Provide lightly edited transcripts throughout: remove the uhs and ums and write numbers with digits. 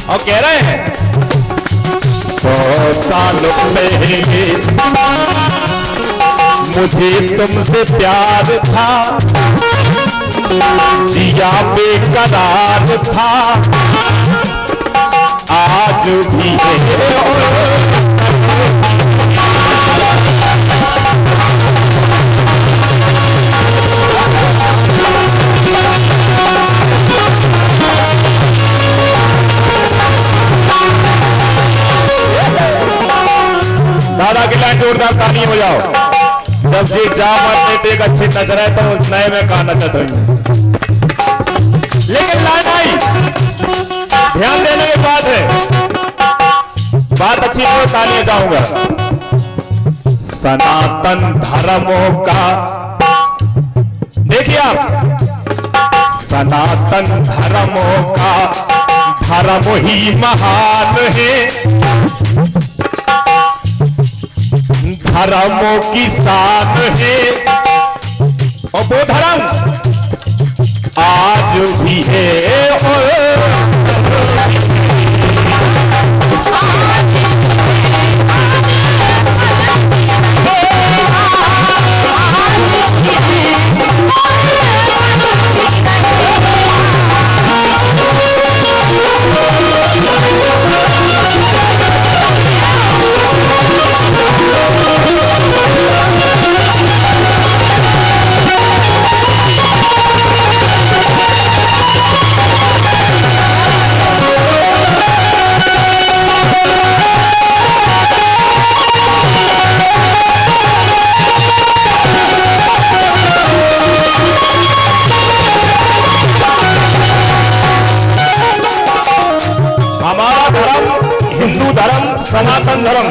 और कह रहे हैं 100 साल पहले मुझे तुमसे प्यार था, जिया बेकरार था, आज भी है। दादा की लाइन जोरदार ताली हो जाओ। जब जी जा मरते थे एक अच्छी नजर है तो नए में कहा नचत हुई, लेकिन लाइन आई, ध्यान देने की बात है, बात अच्छी है, तालियां जाऊंगा। सनातन धर्मों का देखिए आप, सनातन धर्मों का धर्म ही महान है, धर्मों की शान है, और वो धर्म आज भी है सनातन धर्म,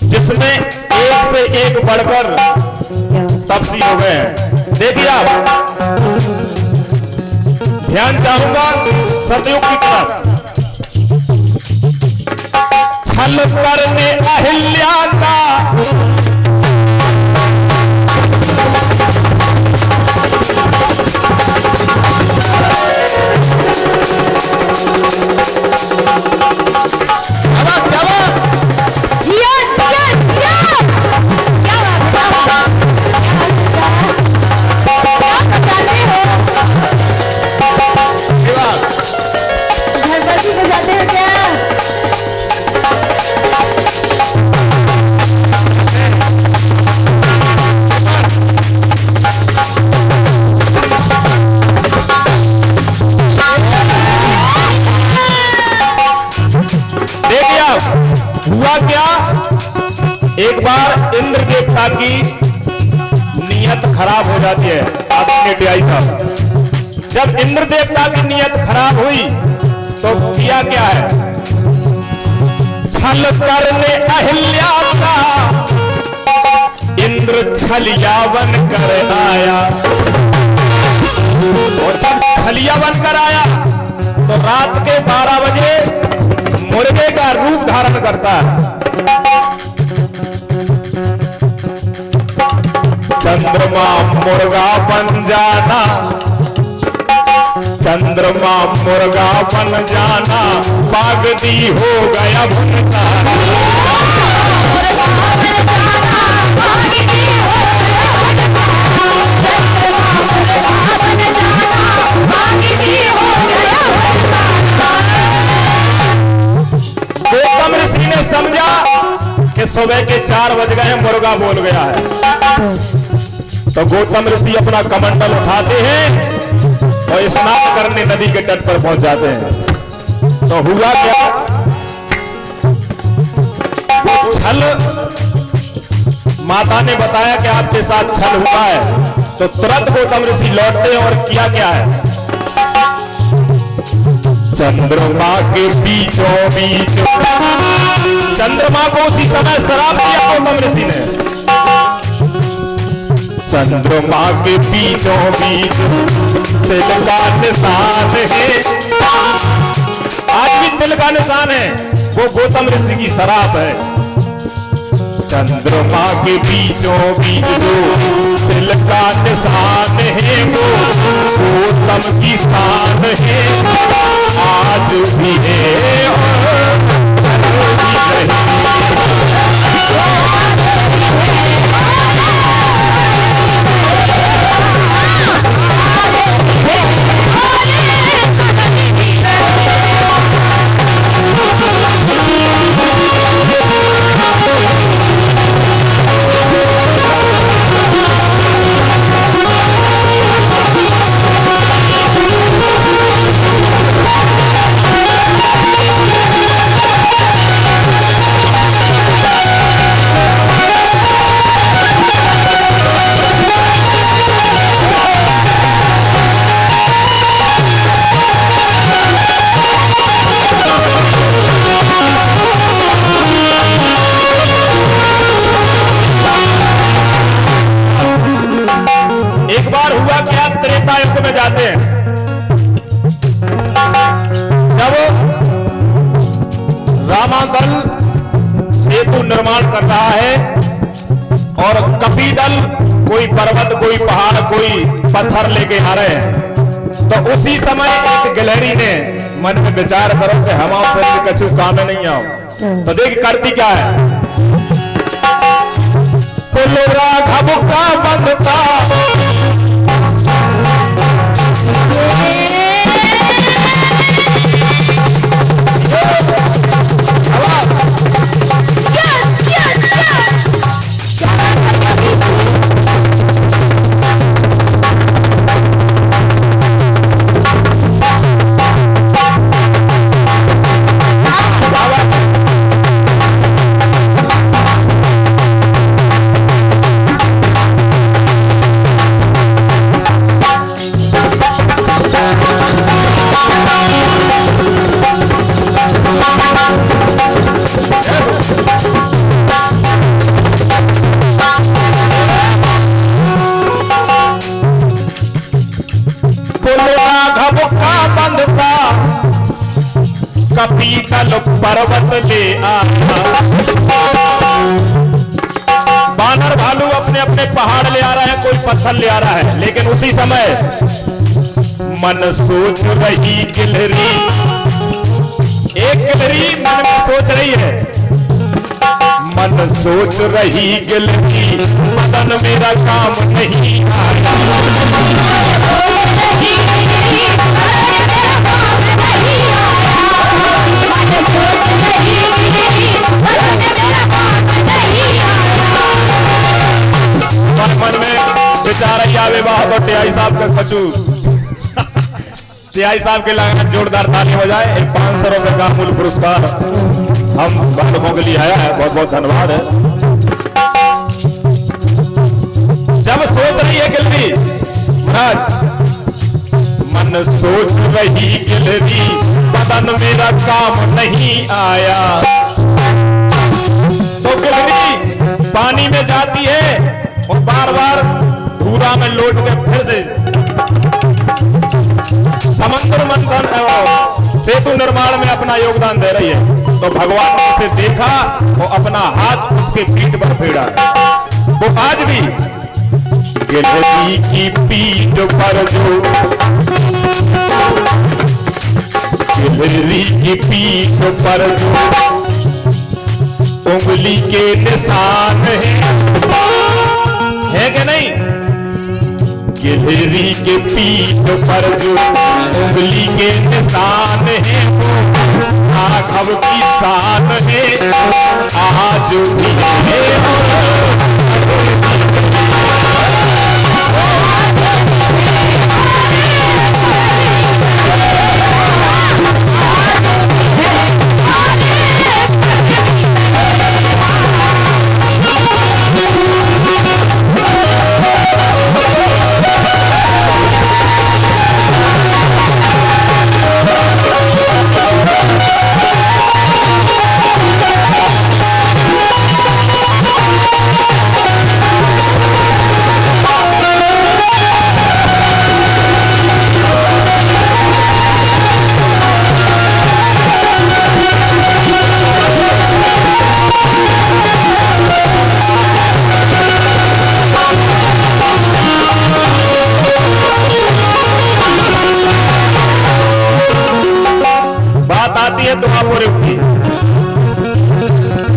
जिसमें एक से एक बढ़कर तपसी हो गए हैं। देखिए आप, ध्यान चाहूंगा सतयुग की तरफ। छल करने अहिल्या का हुआ क्या, एक बार इंद्र देवता की नीयत खराब हो जाती है। आपने टियाई था, जब इंद्र देवता की नीयत खराब हुई तो किया क्या है, छल करने अहिल्या का इंद्र छलिया बन कर आया, और जब छलिया बन कर आया तो रात के 12 बजे मुर्गे का रूप धारण करता है। चंद्रमा मुर्गा बन जाना, चंद्रमा मुर्गा बन जाना, बागदी हो गया भुनसा। गौतम ऋषि ने समझा कि सुबह के 4 बज गए, मुर्गा बोल गया है, तो गौतम ऋषि अपना कमंडल उठाते हैं और स्नान करने नदी के तट पर पहुंच जाते हैं। तो हुआ क्या, छल माता ने बताया कि आपके साथ छल हुआ है, तो तुरंत गौतम ऋषि लौटते हैं और किया क्या है, चंद्रमा के बीचों बीच, चंद्रमा को उसी समय श्राप दिया गौतम ऋषि ने, चंद्रमा के बीचों बीच तिल का निशान है, आज भी तिल का निशान है, वो गौतम ऋषि की शराब है। चंद्रमा के बीचों बीच जो दिल का निशान है वो गौतम की शान है, आज भी है और कल में जाते हैं। जब रामादल सेतु निर्माण कर रहा है और कपिदल कोई पर्वत, कोई पहाड़, कोई पत्थर लेके आ रहे हैं, तो उसी समय एक गिलहरी ने मन में विचार करो कि हम से कछु काम में नहीं आओ, तो देख करती क्या है। राघव का बंधता कपितल पर्वत ले आया। बानर भालू अपने अपने पहाड़ ले आ रहा है, कोई पत्थर ले आ रहा है, लेकिन उसी समय मन सोच रही गिलहरी, एक गिलहरी मन में सोच रही है, मन सोच रही गिलहरी मदन मेरा काम नहीं आया। मन में बेचारा आवे बाह तो टियाई साहब का खचू टियाई साहब के लिए जोरदार ताली हो जाए। 500 रुपए का मूल पुरस्कार हम बंधुओं के लिए आया है, बहुत बहुत धन्यवाद है। जब सोच रही है गिलहरी, मन सोच रही गिलहरी बदन मेरा काम नहीं आया, तो गिलहरी पानी में जाती है और बार बार धूरा में लौट के फिर से समुद्र मंथन सेतु निर्माण में अपना योगदान दे रही है। तो भगवान ने उसे देखा और अपना हाथ उसके पीठ पर फेरा। वो आज भी गिलहरी की पीठ पर जो, गिलहरी की पीठ पर जो उंगली के निशान है कि नहीं, गिलहरी के पीठ पर जो उंगली के निशान है वो राघव की शान है, आज भी है। है तो आप और रुकी।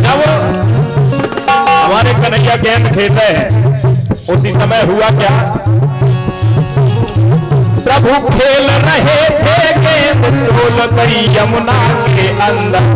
जब हमारे कन्हैया गेंद खेल रहे हैं उसी समय हुआ क्या, प्रभु खेल रहे थे गेंद डोल गई यमुना के अंदर।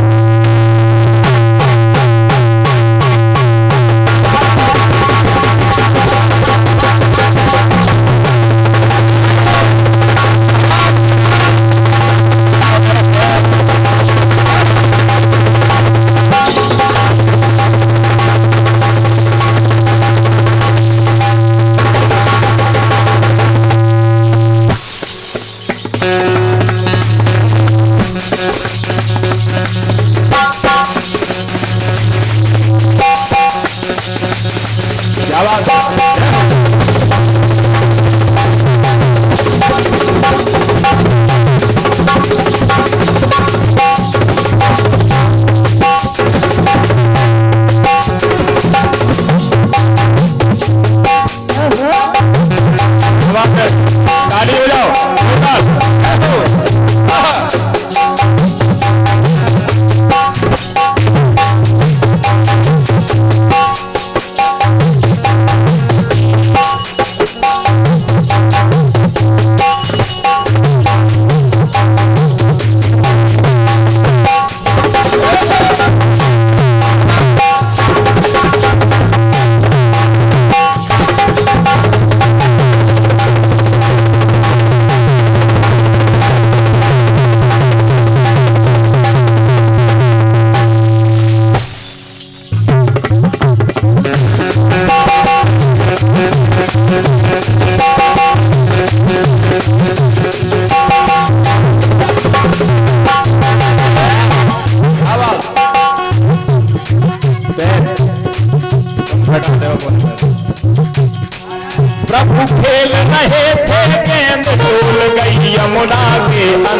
प्रभु खेल रहे थे गेंद डोल गई यमुना के अंदर।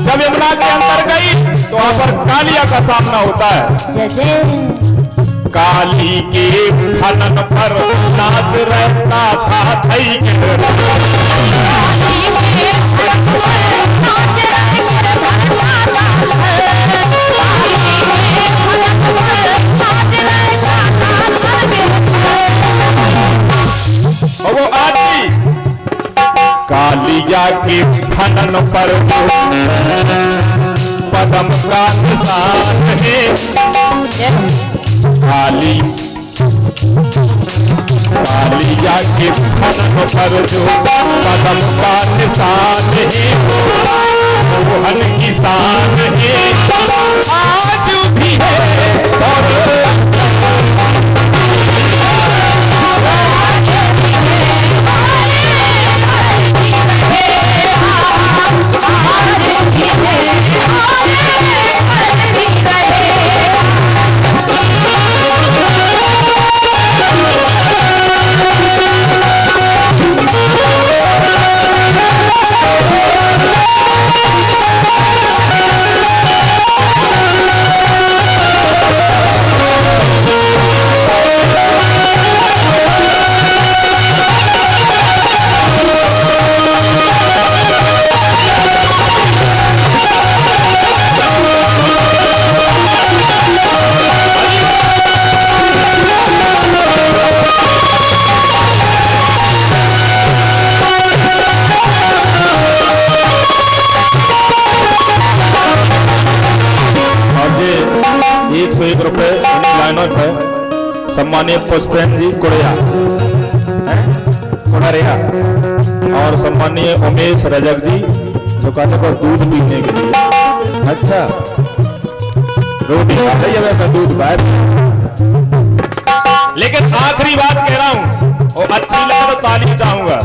जब यमुना के अंदर गई तो वहां पर कालिया का सामना होता है। काली के फलन पर नाच रहता था थई और वो आदमी कालिया के फलन पर पदम का निशान है। कालिया के फलन पर जो पदम का निशान है वो मोहन की शान है, आज भी है और सम्मानित पुष्पेंद्र जी कुड़िया और सम्मानीय उमेश रजक जी जो कहते को दूध पीने के लिए। अच्छा रोटी खाते ही वैसा दूध बाहर। लेकिन आखिरी बात कह रहा हूं और अच्छी लगे तो ताली चाहूंगा।